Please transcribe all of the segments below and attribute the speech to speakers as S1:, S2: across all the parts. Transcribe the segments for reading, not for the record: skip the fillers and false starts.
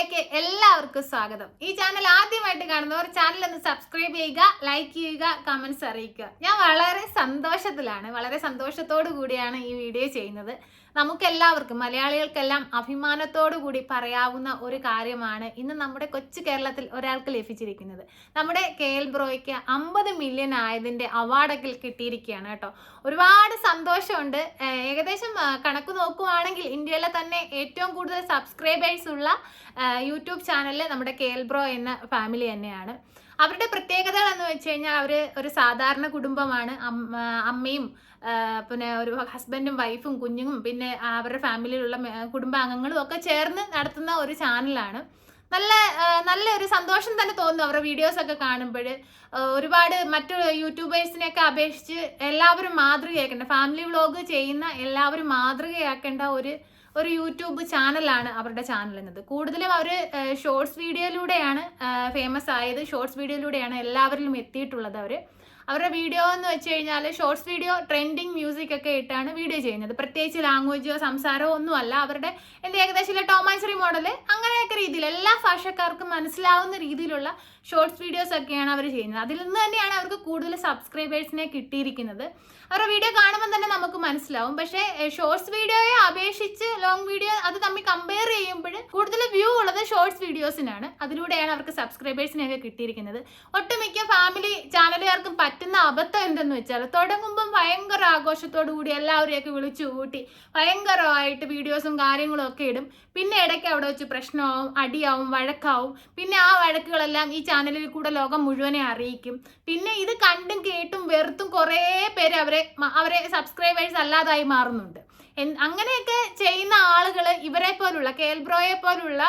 S1: ചാനലിലേക്ക് എല്ലാവർക്കും സ്വാഗതം. ഈ ചാനൽ ആദ്യമായിട്ട് കാണുന്നവർ ചാനൽ ഒന്ന് സബ്സ്ക്രൈബ് ചെയ്യുക, ലൈക്ക് ചെയ്യുക, കമന്റ്സ് അറിയിക്കുക. ഞാൻ വളരെ സന്തോഷത്തിലാണ്, വളരെ സന്തോഷത്തോടു കൂടിയാണ് ഈ വീഡിയോ ചെയ്യുന്നത്. നമുക്കെല്ലാവർക്കും മലയാളികൾക്കെല്ലാം അഭിമാനത്തോടു കൂടി പറയാവുന്ന ഒരു കാര്യമാണ് ഇന്ന് നമ്മുടെ കൊച്ചു കേരളത്തിൽ ഒരാൾക്ക് ലഭിച്ചിരിക്കുന്നത്. നമ്മുടെ KL ബ്രോയ്ക്ക് 50 മില്യൺ ആയതിന്റെ അവാർഡൊക്കെ കിട്ടിയിരിക്കുകയാണ് കേട്ടോ. ഒരുപാട് സന്തോഷമുണ്ട്. ഏകദേശം കണക്ക് നോക്കുവാണെങ്കിൽ ഇന്ത്യയിലെ തന്നെ ഏറ്റവും കൂടുതൽ സബ്സ്ക്രൈബേഴ്സ് ഉള്ള യൂട്യൂബ് ചാനലിൽ നമ്മുടെ KL ബ്രോ എന്ന ഫാമിലി തന്നെയാണ്. അവരുടെ പ്രത്യേകതകൾ എന്ന് വെച്ച് കഴിഞ്ഞാൽ അവർ ഒരു സാധാരണ കുടുംബമാണ്. അമ്മയും പിന്നെ ഒരു ഹസ്ബൻഡും വൈഫും കുഞ്ഞും പിന്നെ അവരുടെ ഫാമിലിയിലുള്ള കുടുംബാംഗങ്ങളും ഒക്കെ ചേർന്ന് നടത്തുന്ന ഒരു ചാനലാണ്. നല്ല ഒരു സന്തോഷം തന്നെ തോന്നുന്നു അവരുടെ വീഡിയോസ് ഒക്കെ കാണുമ്പോൾ. ഒരുപാട് മറ്റു യൂട്യൂബേഴ്സിനെയൊക്കെ അപേക്ഷിച്ച് എല്ലാവരും മാതൃകയാക്കേണ്ട, ഫാമിലി വ്ളോഗ് ചെയ്യുന്ന എല്ലാവരും മാതൃകയാക്കേണ്ട ഒരു യൂട്യൂബ് ചാനലാണ് അവരുടെ ചാനൽ എന്നത്. കൂടുതലും അവർ ഷോർട്സ് വീഡിയോയിലൂടെയാണ് ഫേമസ് ആയത്. ഷോർട്സ് വീഡിയോയിലൂടെയാണ് എല്ലാവരിലും എത്തിയിട്ടുള്ളത്. അവരുടെ വീഡിയോ എന്ന് വെച്ച് കഴിഞ്ഞാൽ ഷോർട്സ് വീഡിയോ ട്രെൻഡിങ് മ്യൂസിക് ഒക്കെ ഇട്ടാണ് വീഡിയോ ചെയ്യുന്നത്. പ്രത്യേകിച്ച് ലാംഗ്വേജോ സംസാരമോ ഒന്നുമല്ല. അവരുടെ ഏകദേശം ടോം ആൻഡ് ജെറി മോഡൽ അങ്ങനെയൊക്കെ രീതിയിൽ എല്ലാ ഭാഷക്കാർക്കും മനസ്സിലാവുന്ന രീതിയിലുള്ള ഷോർട്സ് വീഡിയോസ് ഒക്കെയാണ് അവർ ചെയ്യുന്നത്. അതിൽ നിന്ന് തന്നെയാണ് അവർക്ക് കൂടുതൽ സബ്സ്ക്രൈബേഴ്സിനെ കിട്ടിയിരിക്കുന്നത്. അവരുടെ വീഡിയോ കാണുമ്പോൾ തന്നെ നമുക്ക് മനസ്സിലാവും. പക്ഷേ ഷോർട്സ് വീഡിയോയെ അപേക്ഷിച്ച് ലോങ് വീഡിയോ അത് തമ്മിൽ കമ്പയർ ചെയ്യുമ്പോൾ കൂടുതൽ വ്യൂ ഉള്ളത് ഷോർട്സ് വീഡിയോസിനാണ്. അതിലൂടെയാണ് അവർക്ക് സബ്സ്ക്രൈബേഴ്സിനെയൊക്കെ കിട്ടിയിരിക്കുന്നത്. ഒട്ടുമിക്ക ഫാമിലി ചാനലുകാർക്കും പറ്റുന്ന അബദ്ധം എന്തെന്ന് വെച്ചാൽ തുടങ്ങുമ്പം ഭയങ്കര ആഘോഷത്തോടു കൂടി എല്ലാവരെയൊക്കെ വിളിച്ചു കൂട്ടി ഭയങ്കരമായിട്ട് വീഡിയോസും കാര്യങ്ങളും ഒക്കെ ഇടും. പിന്നെ ഇടയ്ക്ക് അവിടെ വെച്ച് പ്രശ്നമാവും, അടിയാവും, വഴക്കാവും. പിന്നെ ആ വഴക്കുകളെല്ലാം ഈ ചാനലിൽ കൂടെ ലോകം മുഴുവനെ അറിയിക്കും. പിന്നെ ഇത് കണ്ടും കേട്ടും വെറുത്തും കുറേ പേര് അവരെ സബ്സ്ക്രൈബേഴ്സ് അല്ലാതായി മാറുന്നുണ്ട്. അങ്ങനെയൊക്കെ ചെയ്യുന്ന ആളുകൾ ഇവരെ പോലുള്ള KL ബ്രോയെ പോലുള്ള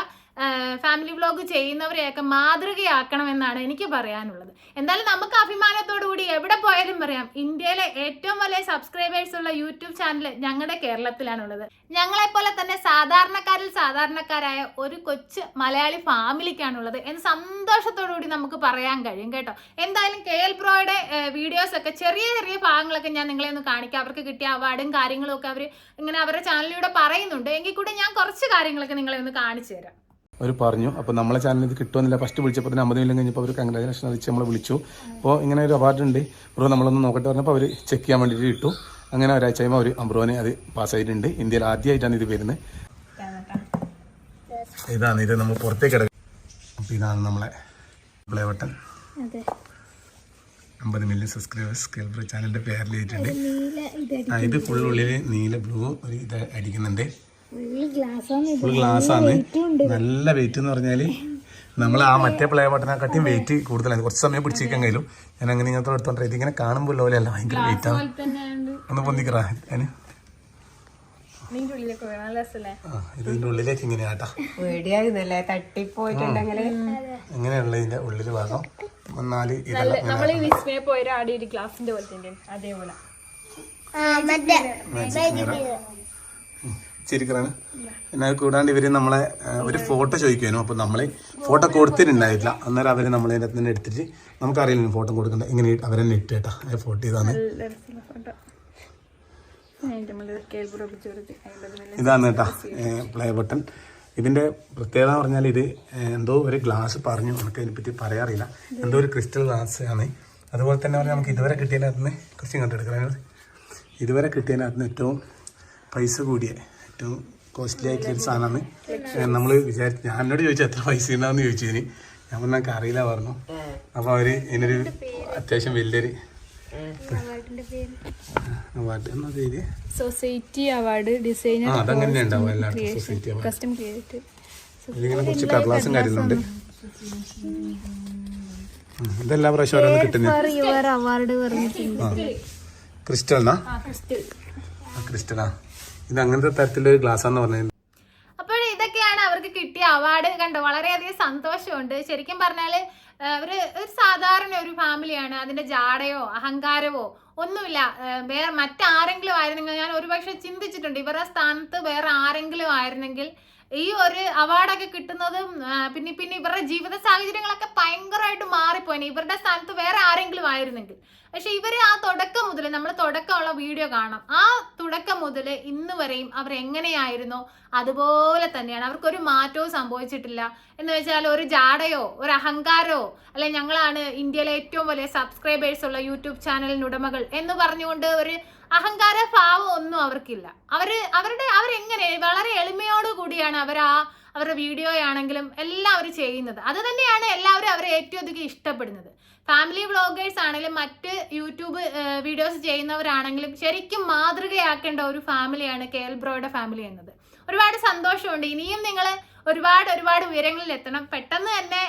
S1: ഫാമിലി വ്ളോഗ് ചെയ്യുന്നവരെയൊക്കെ മാതൃകയാക്കണമെന്നാണ് എനിക്ക് പറയാനുള്ളത്. എന്തായാലും നമുക്ക് അഭിമാനത്തോടു കൂടി എവിടെ പോയാലും പറയാം, ഇന്ത്യയിലെ ഏറ്റവും വലിയ സബ്സ്ക്രൈബേഴ്സ് ഉള്ള യൂട്യൂബ് ചാനൽ ഞങ്ങളുടെ കേരളത്തിലാണുള്ളത്. ഞങ്ങളെപ്പോലെ തന്നെ സാധാരണക്കാരിൽ സാധാരണക്കാരായ ഒരു കൊച്ചു മലയാളി ഫാമിലിക്കാണുള്ളത് എന്ന് സന്തോഷത്തോടു കൂടി നമുക്ക് പറയാൻ കഴിയും കേട്ടോ. എന്തായാലും KL ബ്രോയുടെ വീഡിയോസ് ഒക്കെ ചെറിയ ചെറിയ ഭാഗങ്ങളൊക്കെ ഞാൻ നിങ്ങളെ ഒന്ന് കാണിക്കാം. അവർക്ക് കിട്ടിയ അവാർഡും കാര്യങ്ങളും ഒക്കെ അവർ ഇങ്ങനെ അവരുടെ ചാനലിലൂടെ പറയുന്നുണ്ട്. എങ്കിൽ കൂടെ ഞാൻ കുറച്ച് കാര്യങ്ങളൊക്കെ നിങ്ങളെ ഒന്ന് കാണിച്ചു തരാം.
S2: അവർ പറഞ്ഞു. അപ്പോൾ നമ്മളെ ചാനലിൽ ഇത് കിട്ടുമെന്നില്ല. ഫസ്റ്റ് വിളിച്ചപ്പോൾ 50 മില്യൺ കഴിഞ്ഞപ്പോൾ അവർ കൺഗ്രാജുലേഷൻ അറിയിച്ച് നമ്മളെ വിളിച്ചു. അപ്പോൾ ഇങ്ങനെ ഒരു അവാർഡ് ഉണ്ട് ബ്രോ, നമ്മളൊന്ന് നോക്കട്ടെ പറഞ്ഞപ്പോൾ അവർ ചെക്ക് ചെയ്യാൻ വേണ്ടിയിട്ട് ഇട്ടു. അങ്ങനെ ഒരാഴ്ച കഴിയുമ്പോൾ അവർ ബ്രോനെ അത് പാസ്സായിട്ടുണ്ട്. ഇന്ത്യയിൽ ആദ്യമായിട്ടാണ് ഇത് വരുന്നത്. ഇത് നമ്മൾ പുറത്തേക്ക് കിടക്കും. അപ്പോൾ ഇതാണ് നമ്മളെ play button. 50 million subscribers KL bro ചാനലിൻ്റെ പേരിൽ ചെയ്തിട്ടുണ്ട്. ഇത് ഫുള്ളുള്ളിൽ നീല ബ്ലൂ ഒരു ഇത് അടിക്കുന്നുണ്ട്. ഫുൾ ഗ്ലാസ് ആണ്. നല്ല വെയിറ്റ് എന്ന് പറഞ്ഞാല് നമ്മൾ ആ മറ്റേ പ്ലേ ബട്ടനെക്കാട്ടിയും വെയിറ്റ് കൂടുതലാണ്. കുറച്ച് സമയം പിടിച്ചിരിക്കാൻ കഴിയും. ഞാൻ അങ്ങനെ ഇങ്ങനത്തെ എടുത്തോണ്ടേ ഇതിങ്ങനെ കാണുമ്പോൾ ലോലല്ല, ഭയങ്കര വെയിറ്റ് ആണ്. ഒന്ന് പൊന്തിക്കറാ ഞാൻ ഇതിന്റെ ഉള്ളിലേക്ക് ഇങ്ങനെ ആട്ടാ ഇങ്ങനെയുള്ള ഇതിന്റെ ഉള്ളില് ഭാഗം 4 ചിരിക്കറാണ്. പിന്നെ അത് കൂടാണ്ട് ഇവര് നമ്മളെ ഒരു ഫോട്ടോ ചോദിക്കുവാനും. അപ്പൊ നമ്മള് ഫോട്ടോ കൊടുത്തിട്ടുണ്ടായില്ല. അന്നേരം അവര് നമ്മളെ തന്നെ എടുത്തിട്ട് നമുക്കറിയില്ല ഫോട്ടോ കൊടുക്കണ്ട, ഇങ്ങനെ അവരെന്നെ ഇട്ട് കേട്ടാ ഫോട്ടോ ഇതാണ്. ഇതാണ് കേട്ടാ പ്ലേ ബട്ടൺ. ഇതിന്റെ പ്രത്യേകത എന്ന് പറഞ്ഞാൽ ഇത് എന്തോ ഒരു ഗ്ലാസ് പറഞ്ഞു, നമുക്ക് അതിനെപ്പറ്റി പറയാറില്ല. എന്തോ ഒരു ക്രിസ്റ്റൽ ഗ്ലാസ് ആണ്. അതുപോലെ തന്നെ പറഞ്ഞാൽ നമുക്ക് ഇതുവരെ കിട്ടിയതിനകത്ത് നിന്ന് കുറച്ച് ഇങ്ങോട്ട് എടുക്കണം. ഇതുവരെ കിട്ടിയതിനകത്ത് നിന്ന് ഏറ്റവും പൈസ കൂടിയ ഏറ്റവും കോസ്റ്റ്ലി ആയിട്ടുള്ളൊരു സാധനമാണ്. നമ്മൾ വിചാരിച്ചു, ഞാൻ എന്നോട് ചോദിച്ചു എത്ര പൈസ ഉണ്ടാവുമെന്ന് ചോദിച്ചതിന്. ഞാൻ പറഞ്ഞാൽ അറിയില്ല പറഞ്ഞു. അപ്പോൾ അവർ ഇതിനൊരു അത്യാവശ്യം വലിയൊരു അവാർഡ് എന്നാ പേര്, സൊസൈറ്റി അവാർഡ് ഡിസൈനർ. അതങ്ങനെ ഉണ്ടാവും എല്ലാവർക്കും സൊസൈറ്റി അവാർഡ്. ഇതിങ്ങനെ കുറച്ച് കടലാസും കാര്യങ്ങളുണ്ട്. ഇതെല്ലാ പ്രാവശ്യം ഓരോന്ന് കിട്ടുന്നത്. ക്രിസ്റ്റൽനാ ക്രിസ്റ്റലാ ഇത് അങ്ങനത്തെ തരത്തിലൊരു ഗ്ലാസ് ആണെന്ന് പറഞ്ഞത്.
S1: അപ്പോൾ ഇതൊക്കെയാണ് അവർക്ക് കിട്ടിയ അവാർഡ്. കണ്ടോ, വളരെയധികം സന്തോഷമുണ്ട്. ശരിക്കും പറഞ്ഞാൽ ഒരു സാധാരണ ഒരു ഫാമിലിയാണ്. അതിന്റെ ജാടയോ അഹങ്കാരവോ ഒന്നുമില്ല. വേറെ മറ്റാരെങ്കിലും ആയിരുന്നെങ്കിൽ, ഞാൻ ഒരുപക്ഷെ ചിന്തിച്ചിട്ടുണ്ട്, ഇവരുടെ സ്ഥാനത്ത് വേറെ ആരെങ്കിലും ആയിരുന്നെങ്കിൽ ഈ ഒരു അവാർഡൊക്കെ കിട്ടുന്നതും പിന്നെ ഇവരുടെ ജീവിത സാഹചര്യങ്ങളൊക്കെ ഭയങ്കരമായിട്ട് മാറിപ്പോയി. ഇവരുടെ സ്ഥാനത്ത് വേറെ ആരെങ്കിലും ആയിരുന്നെങ്കിൽ. പക്ഷെ ഇവര് ആ തുടക്കം മുതൽ, നമ്മൾ തുടക്കമുള്ള വീഡിയോ കാണാം, ആ തുടക്കം മുതൽ ഇന്ന് വരെയും അവർ എങ്ങനെയായിരുന്നോ അതുപോലെ തന്നെയാണ്. അവർക്കൊരു മാറ്റവും സംഭവിച്ചിട്ടില്ല. എന്ന് വെച്ചാൽ ഒരു ജാടയോ ഒരു അഹങ്കാരോ അല്ലെ ഞങ്ങളാണ് ഇന്ത്യയിലെ ഏറ്റവും വലിയ സബ്സ്ക്രൈബേഴ്സ് ഉള്ള യൂട്യൂബ് ചാനലിന് ഉടമകൾ എന്ന് പറഞ്ഞുകൊണ്ട് ഒരു അഹങ്കാര ഭാവം ഒന്നും അവർക്കില്ല. അവരെങ്ങനെ വളരെ എളിമയോട് കൂടിയാണ് അവരുടെ വീഡിയോ ആണെങ്കിലും എല്ലാം അവർ ചെയ്യുന്നത്. അത് തന്നെയാണ് എല്ലാവരും അവരെ ഏറ്റവും അധികം ഇഷ്ടപ്പെടുന്നത്. ഫാമിലി വ്ളോഗേഴ്സ് ആണെങ്കിലും മറ്റ് യൂട്യൂബ് വീഡിയോസ് ചെയ്യുന്നവരാണെങ്കിലും ശരിക്കും മാതൃകയാക്കേണ്ട ഒരു ഫാമിലിയാണ് KL ബ്രോയുടെ ഫാമിലി എന്നത്. ഒരുപാട് സന്തോഷമുണ്ട്. ഇനിയും നിങ്ങൾ ഒരുപാട് ഉയരങ്ങളിൽ എത്തണം. പെട്ടെന്ന് തന്നെ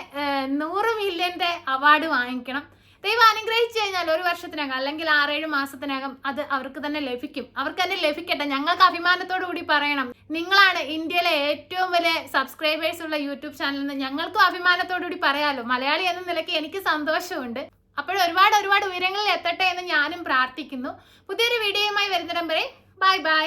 S1: 100 മില്യന്റെ അവാർഡ് വാങ്ങിക്കണം. ദൈവം അനുഗ്രഹിച്ചു കഴിഞ്ഞാൽ 1 വർഷത്തിനകം അല്ലെങ്കിൽ 6-7 മാസത്തിനകം അത് അവർക്ക് തന്നെ ലഭിക്കും. അവർക്ക് തന്നെ ലഭിക്കട്ടെ. ഞങ്ങൾക്ക് അഭിമാനത്തോടു കൂടി പറയണം, നിങ്ങളാണ് ഇന്ത്യയിലെ ഏറ്റവും വലിയ സബ്സ്ക്രൈബേഴ്സ് ഉള്ള യൂട്യൂബ് ചാനൽ എന്ന് ഞങ്ങൾക്കും അഭിമാനത്തോടു കൂടി പറയാലോ. മലയാളി എന്ന നിലയ്ക്ക് എനിക്ക് സന്തോഷമുണ്ട്. അപ്പോൾ ഒരുപാട് ഉയരങ്ങളിൽ എത്തട്ടെ എന്ന് ഞാനും പ്രാർത്ഥിക്കുന്നു. പുതിയൊരു വീഡിയോയുമായി വരുന്നിടം വരെ ബൈ.